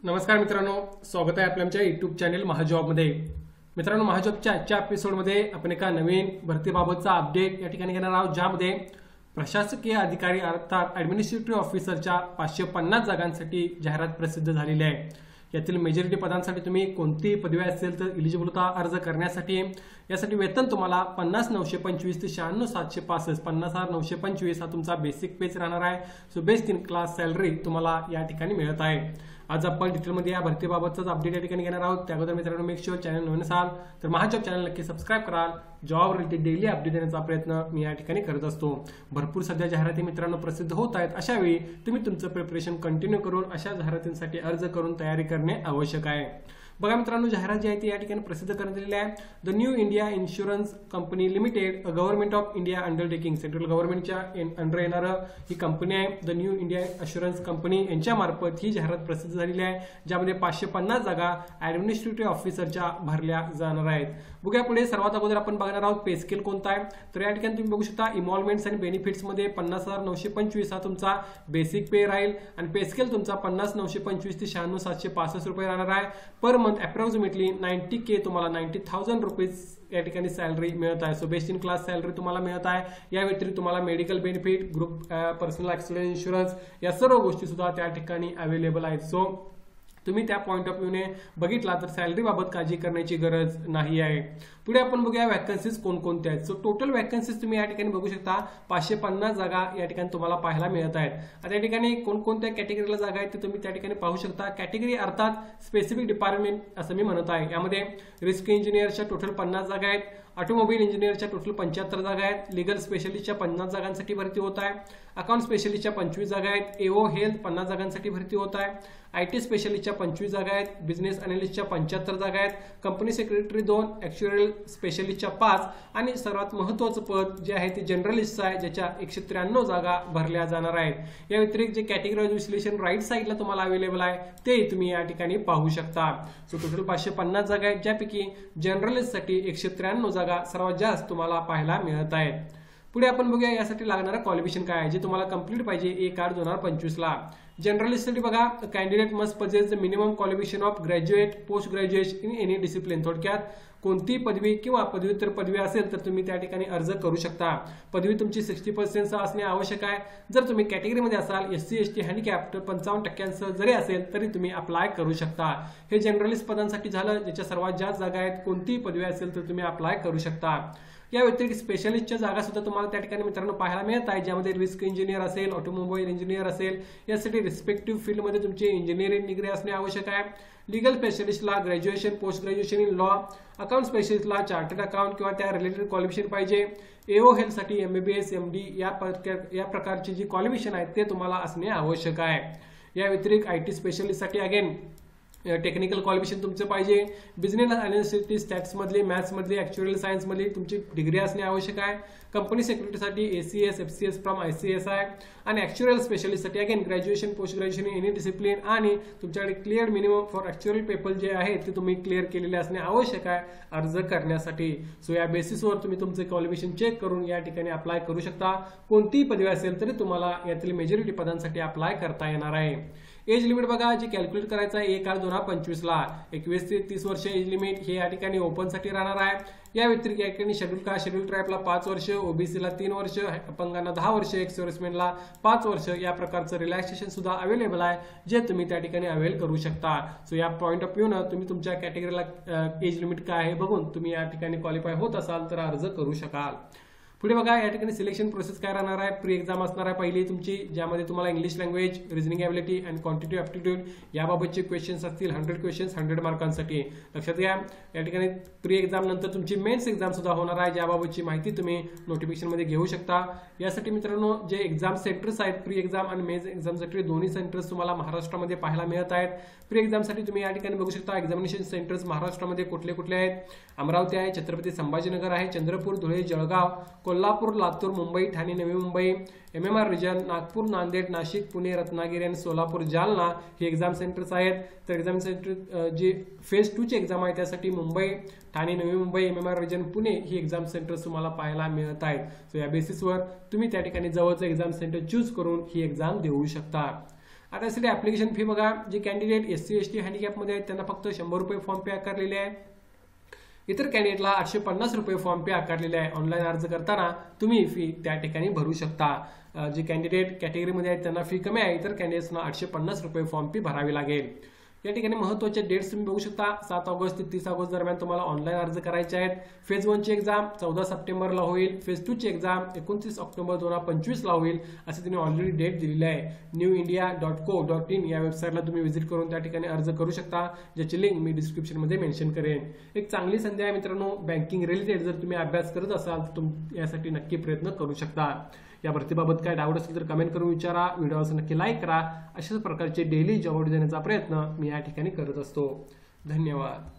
नमस्कार मित्रांनो, स्वागत आहे आपल्या आमच्या यूट्यूब चॅनल महाजॉबमध्ये। मित्रांनो, महाजॉबच्या आजच्या एपिसोडमध्ये आपण एका नवीन भरतीबाबतचा अपडेट या ठिकाणी घेणार आहोत, ज्यामध्ये प्रशासकीय अधिकारी अर्थात ॲडमिनिस्ट्रेटिव्ह ऑफिसरच्या 550 जागांसाठी जाहिरात प्रसिद्ध झालेली आहे। यातील मेजॉरिटी पदांसाठी तुम्ही कोणती पदवी असेल तर इलिजिबल होता अर्ज करण्यासाठी। यासाठी वेतन तुम्हाला 50,925 ते 96,765 50,925 हा तुमचा बेसिक पेच राहणार आहे। So best in class salary तुम्हाला या ठिकाणी मिळत आहे। आज आपण डिटेलमध्ये या भरतीबाबतचाच अपडेट या ठिकाणी घेणार आहोत। त्याबद्दल मित्रांनो, मेक शुअर चॅनल नवीन असाल तर महाजॉब चॅनल नक्की सबस्क्राईब कराल। जॉब रिलेटेड डेली अपडेट देण्याचा प्रयत्न मी या ठिकाणी करत असतो। भरपूर सध्या जाहिराती मित्रांनो प्रसिद्ध होत आहेत। अशा वेळी तुम्ही तुमचं प्रिपरेशन कंटिन्यू करून अशा जाहिरातींसाठी अर्ज करून तयारी करणे आवश्यक आहे। बघा मित्रांनो, जाहिरात जी आहे ती या ठिकाणी प्रसिद्ध करण्यात आलेली आहे। The new India insurance company limited, government of India undertaking, central गव्हर्नमेंटच्या अंडर येणारं ही कंपनी आहे। The new India insurance company यांच्या मार्फत ही जाहिरात प्रसिद्ध झालेली आहे, ज्यामध्ये 550 जागा ॲडमिनिस्ट्रेटिव्ह ऑफिसरच्या भरल्या जाणार आहेत। बघूया पुढे, सर्वात अगोदर आपण बघणार आहोत पे स्केल कोणता आहे। तर या ठिकाणी तुम्ही बघू शकता इमॉल्वमेंट्स आणि बेनिफिट्समध्ये 50,925 हा तुमचा बेसिक पे राहील आणि पे स्केल तुमचा 50,925 ते 96,765 रुपये राहणार आहे। पर मंथ अप्रॉक्सिमेटली 90K तुम्हाला 90,000 रुपीज या ठिकाणी सॅलरी मिळत आहे। So best in class salary तुम्हाला मिळत आहे। या व्यतिरिक्त तुम्हाला medical benefit, group personal accident insurance या सर्व गोष्टी सुद्धा त्या ठिकाणी अवेलेबल आहेत। सो तुम्ही त्या पॉइंट ऑफ व्ह्यूने बघितला तर सॅलरी बाबत काळजी करण्याची गरज नाही आहे। पुढे आपण बघूया वॅकन्सीज कोणकोणत्या आहेत। सो टोटल वॅकन्सीज तुम्ही या ठिकाणी बघू शकता 550 जागा या ठिकाणी तुम्हाला पाहायला मिळत आहेत। आता या ठिकाणी कोणकोणत्या कॅटेगरीला जागा आहेत ते तुम्ही त्या ठिकाणी पाहू शकता। कॅटेगरी अर्थात स्पेसिफिक डिपार्टमेंट असं मी म्हणत आहे। यामध्ये रिस्क इंजिनियरच्या टोटल 50 जागा आहेत, ऑटोमोबाईल इंजिनियरच्या टोटल 75 जागा आहेत, लीगल स्पेशलिस्टच्या 50 जागांसाठी भरती होत आहे, अकाउंट स्पेशलिस्टच्या 25 जागा आहेत, एओ हेल्थ 50 जागांसाठी भरती होत आहे, IT स्पेशलिस्टच्या 25 जागा आहेत, बिझनेस अनालिस्टच्या 75 जागा आहेत, कंपनी सेक्रेटरी 2, ॲक्च्युअल स्पेशलिस्टच्या 5 आणि सर्वात महत्त्वाचं पद जे आहे ते जनरलिस्ट आहे, ज्याच्या 193 जागा भरल्या जाणार आहेत। या व्यतिरिक्त जे कॅटेगरी विश्लेषण राईट साईडला तुम्हाला अवेलेबल आहे ते तुम्ही या ठिकाणी पाहू शकता। सो टोटल 550 जागा आहेत, ज्यापैकी जनरलिस्टसाठी 193 जागा सर्वात जास्त तुम्हाला पाहायला मिळत आहेत। पुढे आपण बघूया यासाठी लागणारं क्वालिफिकेशन काय आहे, जे तुम्हाला कंप्लीट पाहिजे 1/8/2025 ला। जनरलिस्टसाठी बघा, candidate must possess the minimum qualification of graduate, post graduate in any discipline. थोडक्यात कोणती पदवी किंवा पदव्युत्तर पदवी असेल तर तुम्ही त्या ठिकाणी अर्ज करू शकता। पदवी तुमची 60% असणे आवश्यक आहे। जर तुम्ही कॅटेगरीमध्ये असाल SC ST हँडिकॅप तर 55% जरी असेल तरी तुम्ही अप्लाय करू शकता। हे जनरलिस्ट पदांसाठी झालं, ज्याच्या सर्वात जास्त जागा आहेत। कोणतीही पदवी असेल तर तुम्ही अप्लाय करू शकता। या व्यतिरिक्त स्पेशलिस्टच्या जागा सुद्धा तुम्हाला त्या ठिकाणी मित्रांनो पाहायला मिळत आहे, ज्यामध्ये रिस्क इंजिनियर असेल, ऑटोमोबाईल इंजिनियर असेल, यासाठी रिस्पेक्टिव्ह फील्डमध्ये तुमची इंजिनिअरिंग डिग्री असणे आवश्यक आहे। लीगल स्पेशलिस्टला graduation, post graduation in law, account स्पेशलिस्टला चार्टर्ड अकाउंट किंवा त्या रिलेटेड क्वालिफिकेशन पाहिजे। एओ हेल्थसाठी MBBS MD या प्रकारची जी क्वालिफिकेशन आहे ते तुम्हाला असणे आवश्यक आहे। या व्यतिरिक्त IT स्पेशलिस्टसाठी अगेन टेक्निकल क्वालिफिकेशन तुमचं पाहिजे। बिझनेस अनालिसिस, स्टॅट्समधली, मॅथ्समधली, ॲक्च्युअल सायन्समधली तुमची डिग्री असणे आवश्यक आहे। कंपनी सेक्रेटरीसाठी ACS FCS फ्रॉम ICS आहे आणि ॲक्च्युअल स्पेशलिस्टसाठी again graduation, post graduation in any discipline आणि तुमच्याकडे clear minimum for actual paper जे आहे ते तुम्ही क्लिअर केलेले असणे आवश्यक आहे अर्ज करण्यासाठी। सो या बेसिसवर तुम्ही तुमचे क्वालिफिकेशन चेक करून या ठिकाणी अप्लाय करू शकता। कोणतीही पदवी असेल तरी तुम्हाला यातील मेजॉरिटी पदांसाठी अप्लाय करता येणार आहे। एज लिमिट बघा, जे कॅल्क्युलेट करायचं आहे 1/8/2025 ला 21 ते 30 वर्ष एज लिमिट हे या ठिकाणी ओपनसाठी राहणार आहे। या व्यतिरिक्त या ठिकाणी शेड्यूल ट्राईबला 5 वर्ष, OBCला 3 वर्ष, अपंगांना 10 वर्ष, एक्स सर्व्हिसमॅनला 5 वर्ष या प्रकारचं रिलॅक्सेशन सुद्धा अवेलेबल आहे, जे तुम्ही त्या ठिकाणी अवेल करू शकता। सो या पॉईंट ऑफ व्ह्यूनं तुम्ही तुमच्या कॅटेगरीला एज लिमिट काय आहे बघून तुम्ही या ठिकाणी क्वालिफाय होत असाल तर अर्ज करू शकाल। पुढे बघा, या ठिकाणी सिलेक्शन प्रोसेस काय राहणार आहे। प्री एक्झाम असणार आहे पहिली तुमची, ज्यामध्ये तुम्हाला English language, reasoning ability and क्वांटिटिव्ह aptitude याबाबतचे क्वेश्चन्स असतील। 100 क्वेश्चन्स 100 मार्कांसाठी। लक्षात घ्या, या ठिकाणी प्री एक्झाम नंतर तुमची मेन्स एक्झाम सुद्धा होणार आहे, ज्याबाबतची माहिती तुम्ही नोटिफिकेशनमध्ये घेऊ शकता। यासाठी मित्रांनो जे एक्झाम सेंटर्स आहेत प्री एक्झाम आणि मेन्स एक्झामसाठी दोन्ही सेंटर्स तुम्हाला महाराष्ट्रामध्ये पाहायला मिळत आहेत। प्री एक्झामसाठी तुम्ही या ठिकाणी बघू शकता एक्झामिनेशन सेंटर्स महाराष्ट्रामध्ये कुठले कुठले आहेत। अमरावती आहे, छत्रपती संभाजीनगर आहे, चंद्रपूर, धुळे, जळगाव, कोल्हापूर, लातूर, मुंबई, ठाणे, नवी मुंबई, MMR रिजन, नागपूर, नांदेड, नाशिक, पुणे, रत्नागिरी आणि सोलापूर, जालना हे एक्झाम सेंटर्स आहेत। तर एक्झाम सेंटर जी फेज 2 ची एक्झाम आहे त्यासाठी मुंबई, ठाणे, नवी मुंबई, MMR रिजन, पुणे ही एक्झाम सेंटर्स तुम्हाला पाहायला मिळत आहेत। सो या बेसिसवर तुम्ही त्या ठिकाणी जवळचं एक्झाम सेंटर चूज करून ही एक्झाम देऊ शकता। आता यासाठी ऍप्लिकेशन फी बघा, जे कॅन्डिडेट SC ST हँडिकॅपमध्ये आहेत त्यांना फक्त 100 रुपये फॉर्म पे आकारलेले आहे. इतर कॅन्डिडेटला 850 रुपये फॉर्म पे आकारलेले आहे. ऑनलाईन अर्ज करताना तुम्ही फी त्या ठिकाणी भरू शकता. जे कॅन्डिडेट कॅटेगरीमध्ये आहेत त्यांना फी कमी आहे, इतर कॅन्डिडेट्सना 850 रुपये फॉर्म फी भरावी लागेल. या ठिकाणी महत्त्वाचे डेट्स तुम्ही बघू शकता. 7 ऑगस्ट ते 30 ऑगस्ट दरम्यान तुम्हाला ऑनलाईन अर्ज करायचे आहेत. फेज 1 ची एक्झाम 14 सप्टेंबरला होईल. फेज 2 ची एक्झाम 29 ऑक्टोबर 2025 ला होईल, असे त्यांनी ऑलरेडी डेट दिलेली आहे. newindia.co.in या वेबसाईटला तुम्ही व्हिजिट करून त्या ठिकाणी अर्ज करू शकता, ज्याची लिंक मी डिस्क्रिप्शनमध्ये मेन्शन करेन. एक चांगली संधी आहे मित्रांनो. बँकिंग रिलेटेड जर तुम्ही अभ्यास करत असाल तर तुम्ही यासाठी नक्की प्रयत्न करू शकता. या भरतीबाबत काय डाऊट असेल तर कमेंट करून विचारा. व्हिडिओला नक्की लाईक करा. अशाच प्रकारचे डेली जॉब देण्याचा प्रयत्न मी या ठिकाणी करत असतो. धन्यवाद.